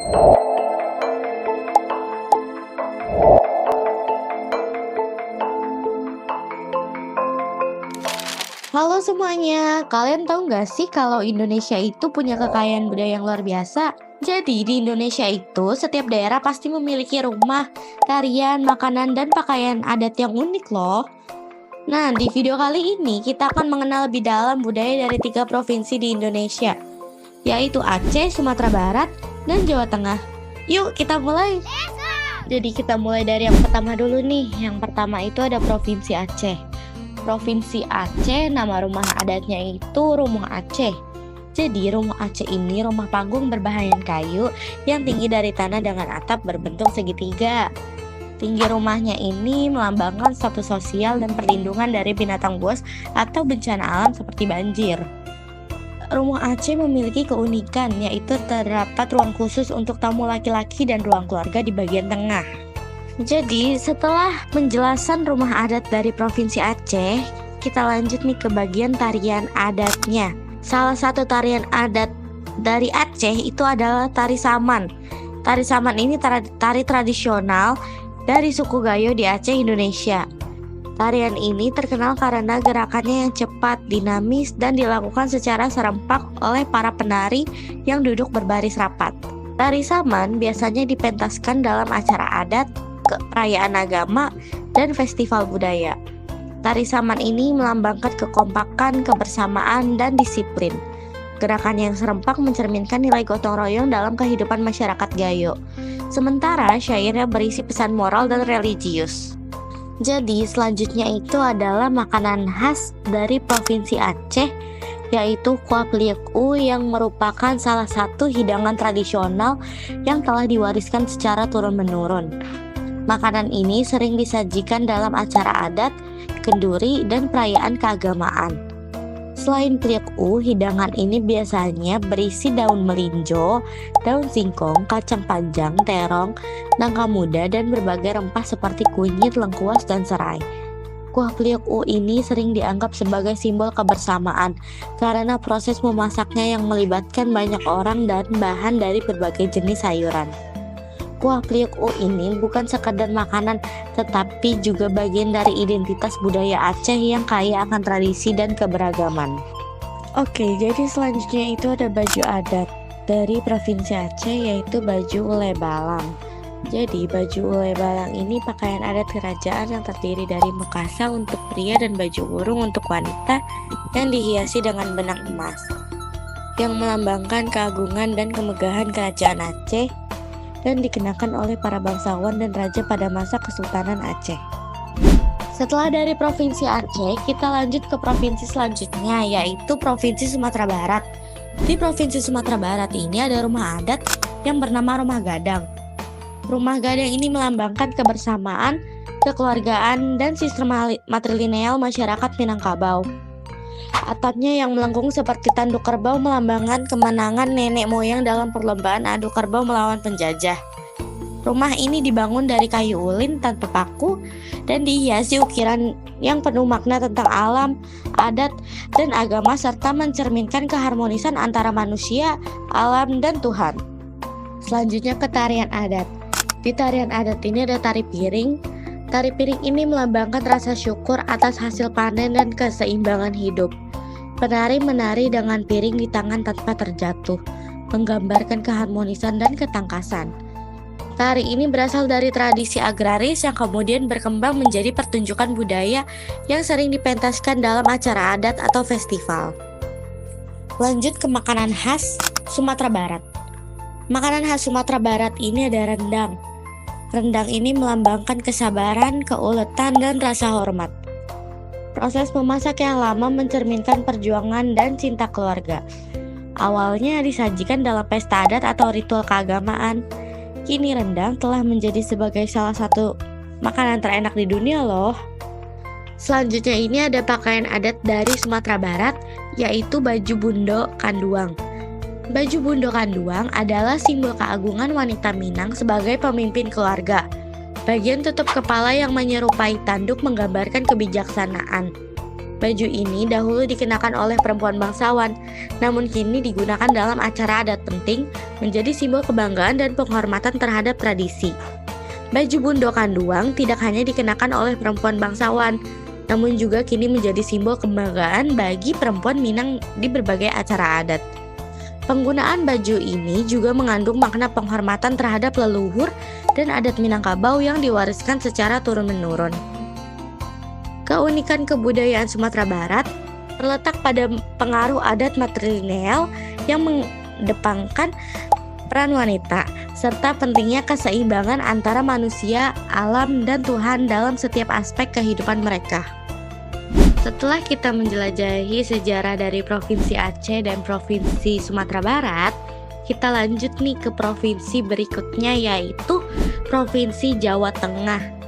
Halo semuanya, kalian tahu nggak sih kalau Indonesia itu punya kekayaan budaya yang luar biasa? Jadi di Indonesia itu setiap daerah pasti memiliki rumah, tarian, makanan, dan pakaian adat yang unik loh. Nah, di video kali ini kita akan mengenal lebih dalam budaya dari 3 provinsi di Indonesia, yaitu Aceh, Sumatera Barat, dan Jawa Tengah. Yuk kita mulai. Jadi kita mulai dari yang pertama dulu nih. Yang pertama itu ada Provinsi Aceh. Provinsi Aceh, nama rumah adatnya itu Rumah Aceh. Jadi Rumah Aceh ini rumah panggung berbahan kayu yang tinggi dari tanah dengan atap berbentuk segitiga. Tinggi rumahnya ini melambangkan status sosial dan perlindungan dari binatang buas atau bencana alam seperti banjir. Rumah Aceh memiliki keunikan, yaitu terdapat ruang khusus untuk tamu laki-laki dan ruang keluarga di bagian tengah. Jadi setelah penjelasan rumah adat dari Provinsi Aceh, kita lanjut nih ke bagian tarian adatnya. Salah satu tarian adat dari Aceh itu adalah tari saman. Tari saman ini tari tradisional dari suku Gayo di Aceh, Indonesia. Tarian ini terkenal karena gerakannya yang cepat, dinamis, dan dilakukan secara serempak oleh para penari yang duduk berbaris rapat. Tari saman biasanya dipentaskan dalam acara adat, perayaan agama, dan festival budaya. Tari saman ini melambangkan kekompakan, kebersamaan, dan disiplin. Gerakan yang serempak mencerminkan nilai gotong royong dalam kehidupan masyarakat Gayo. Sementara syairnya berisi pesan moral dan religius. Jadi selanjutnya itu adalah makanan khas dari Provinsi Aceh, yaitu kuah peliek yang merupakan salah satu hidangan tradisional yang telah diwariskan secara turun-menurun. Makanan ini sering disajikan dalam acara adat, kenduri, dan perayaan keagamaan. Selain peliek hidangan ini biasanya berisi daun melinjo, daun singkong, kacang panjang, terong, nangka muda, dan berbagai rempah seperti kunyit, lengkuas, dan serai. Kuah peliek ini sering dianggap sebagai simbol kebersamaan karena proses memasaknya yang melibatkan banyak orang dan bahan dari berbagai jenis sayuran. Kuah peliek ini bukan sekadar makanan, tetapi juga bagian dari identitas budaya Aceh yang kaya akan tradisi dan keberagaman. Oke, jadi selanjutnya itu ada baju adat dari Provinsi Aceh, yaitu baju Ulai Balang. Jadi baju Ulai Balang ini pakaian adat kerajaan yang terdiri dari mukasa untuk pria dan baju urung untuk wanita yang dihiasi dengan benang emas, yang melambangkan keagungan dan kemegahan kerajaan Aceh, dan dikenakan oleh para bangsawan dan raja pada masa Kesultanan Aceh. Setelah dari Provinsi Aceh, kita lanjut ke provinsi selanjutnya, yaitu Provinsi Sumatera Barat. Di Provinsi Sumatera Barat ini ada rumah adat yang bernama Rumah Gadang. Rumah Gadang ini melambangkan kebersamaan, kekeluargaan, dan sistem matrilineal masyarakat Minangkabau. Atapnya yang melengkung seperti tanduk kerbau melambangkan kemenangan nenek moyang dalam perlombaan adu kerbau melawan penjajah. Rumah ini dibangun dari kayu ulin tanpa paku dan dihiasi ukiran yang penuh makna tentang alam, adat, dan agama serta mencerminkan keharmonisan antara manusia, alam, dan Tuhan. Selanjutnya ke tarian adat. Di tarian adat ini ada tari piring. Tari piring ini melambangkan rasa syukur atas hasil panen dan keseimbangan hidup. Penari menari dengan piring di tangan tanpa terjatuh, menggambarkan keharmonisan dan ketangkasan. Tari ini berasal dari tradisi agraris yang kemudian berkembang menjadi pertunjukan budaya yang sering dipentaskan dalam acara adat atau festival. Lanjut ke makanan khas Sumatera Barat. Makanan khas Sumatera Barat ini ada rendang. Rendang ini melambangkan kesabaran, keuletan, dan rasa hormat. Proses memasak yang lama mencerminkan perjuangan dan cinta keluarga. Awalnya disajikan dalam pesta adat atau ritual keagamaan. Kini rendang telah menjadi sebagai salah satu makanan terenak di dunia loh. Selanjutnya ini ada pakaian adat dari Sumatera Barat, yaitu baju bundo kanduang. Baju bundo kanduang adalah simbol keagungan wanita Minang sebagai pemimpin keluarga. Bagian tutup kepala yang menyerupai tanduk menggambarkan kebijaksanaan. Baju ini dahulu dikenakan oleh perempuan bangsawan, namun kini digunakan dalam acara adat penting, menjadi simbol kebanggaan dan penghormatan terhadap tradisi. Baju bundo kanduang tidak hanya dikenakan oleh perempuan bangsawan, namun juga kini menjadi simbol kebanggaan bagi perempuan Minang di berbagai acara adat. Penggunaan baju ini juga mengandung makna penghormatan terhadap leluhur dan adat Minangkabau yang diwariskan secara turun-menurun. Keunikan kebudayaan Sumatera Barat terletak pada pengaruh adat matrilineal yang mengedepankan peran wanita, serta pentingnya keseimbangan antara manusia, alam, dan Tuhan dalam setiap aspek kehidupan mereka. Setelah kita menjelajahi sejarah dari Provinsi Aceh dan Provinsi Sumatera Barat, kita lanjut nih ke provinsi berikutnya, yaitu Provinsi Jawa Tengah.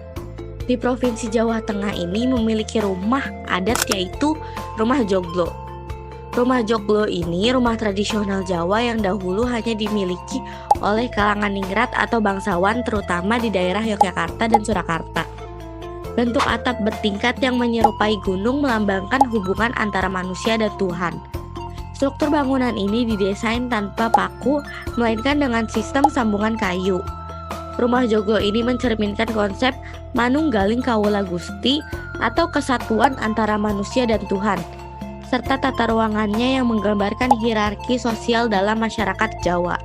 Di Provinsi Jawa Tengah ini memiliki rumah adat, yaitu Rumah Joglo. Rumah Joglo ini rumah tradisional Jawa yang dahulu hanya dimiliki oleh kalangan ningrat atau bangsawan, terutama di daerah Yogyakarta dan Surakarta. Bentuk atap bertingkat yang menyerupai gunung melambangkan hubungan antara manusia dan Tuhan. Struktur bangunan ini didesain tanpa paku, melainkan dengan sistem sambungan kayu. Rumah Joglo ini mencerminkan konsep manunggaling kawula Gusti atau kesatuan antara manusia dan Tuhan, serta tata ruangannya yang menggambarkan hierarki sosial dalam masyarakat Jawa.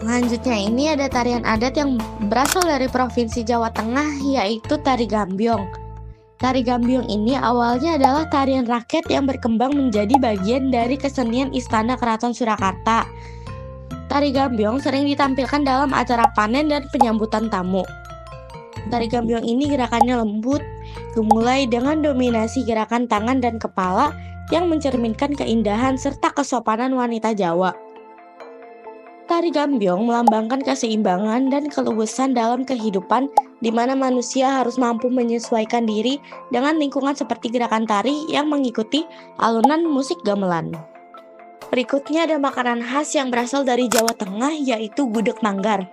Selanjutnya ini ada tarian adat yang berasal dari Provinsi Jawa Tengah, yaitu Tari Gambyong. Tari Gambyong ini awalnya adalah tarian rakyat yang berkembang menjadi bagian dari kesenian Istana Keraton Surakarta. Tari Gambyong sering ditampilkan dalam acara panen dan penyambutan tamu. Tari Gambyong ini gerakannya lembut, dimulai dengan dominasi gerakan tangan dan kepala yang mencerminkan keindahan serta kesopanan wanita Jawa. Tari Gambyong melambangkan keseimbangan dan keluasan dalam kehidupan, di mana manusia harus mampu menyesuaikan diri dengan lingkungan seperti gerakan tari yang mengikuti alunan musik gamelan. Berikutnya ada makanan khas yang berasal dari Jawa Tengah, yaitu gudeg manggar.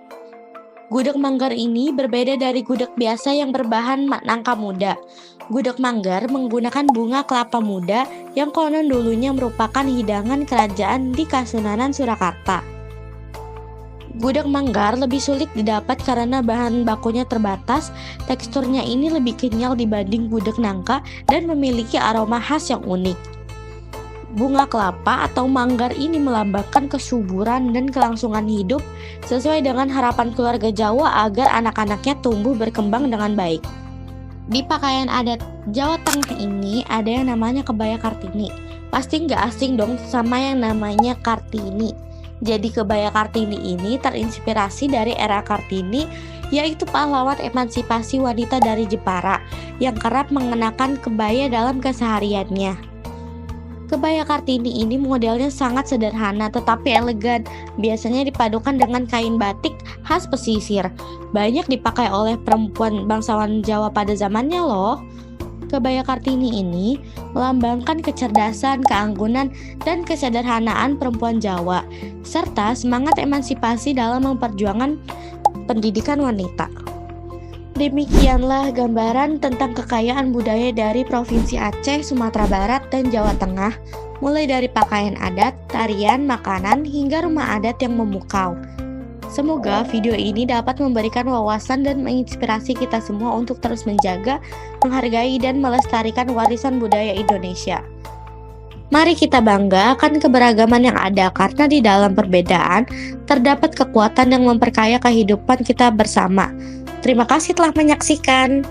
Gudeg manggar ini berbeda dari gudeg biasa yang berbahan nangka muda. Gudeg manggar menggunakan bunga kelapa muda yang konon dulunya merupakan hidangan kerajaan di Kasunanan Surakarta. Gudeg manggar lebih sulit didapat karena bahan bakunya terbatas, teksturnya ini lebih kenyal dibanding gudeg nangka dan memiliki aroma khas yang unik. Bunga kelapa atau manggar ini melambangkan kesuburan dan kelangsungan hidup sesuai dengan harapan keluarga Jawa agar anak-anaknya tumbuh berkembang dengan baik. Di pakaian adat Jawa Tengah ini ada yang namanya kebaya Kartini. Pasti nggak asing dong sama yang namanya Kartini. Jadi kebaya Kartini ini terinspirasi dari era Kartini, yaitu pahlawan emansipasi wanita dari Jepara yang kerap mengenakan kebaya dalam kesehariannya. Kebaya Kartini ini modelnya sangat sederhana tetapi elegan, biasanya dipadukan dengan kain batik khas pesisir. Banyak dipakai oleh perempuan bangsawan Jawa pada zamannya loh. Kebaya Kartini ini melambangkan kecerdasan, keanggunan, dan kesederhanaan perempuan Jawa, serta semangat emansipasi dalam memperjuangkan pendidikan wanita. Demikianlah gambaran tentang kekayaan budaya dari Provinsi Aceh, Sumatera Barat, dan Jawa Tengah, mulai dari pakaian adat, tarian, makanan, hingga rumah adat yang memukau. Semoga video ini dapat memberikan wawasan dan menginspirasi kita semua untuk terus menjaga, menghargai, dan melestarikan warisan budaya Indonesia. Mari kita bangga akan keberagaman yang ada, karena di dalam perbedaan terdapat kekuatan yang memperkaya kehidupan kita bersama. Terima kasih telah menyaksikan.